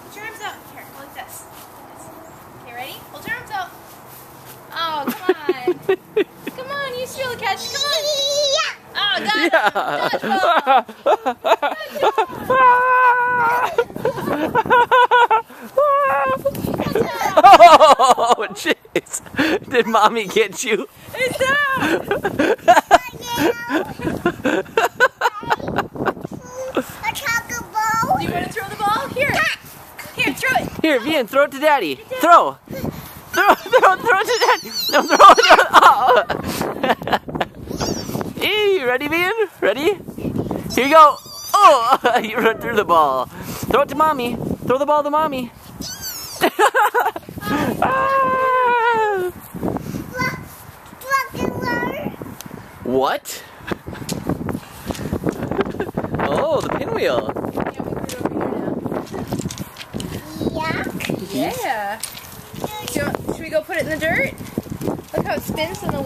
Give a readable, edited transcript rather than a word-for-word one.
Put your arms out. Here, go like this. Okay, ready? Hold your arms out. Oh, come on. Come on, you still catch. Come on. Oh, got it. Oh, jeez. Did mommy get you? It's down. Do you want to throw the ball? Here. Here, throw it. Here, Vian, throw it to daddy. Throw. Throw it to daddy. No, throw it. Oh. Hey, ready, Vian? Ready? Here you go. Oh, you run through the ball. Throw it to mommy. Throw the ball to mommy. Ah. What? Oh, the pinwheel. Yeah. Should we go put it in the dirt? Look how it spins in the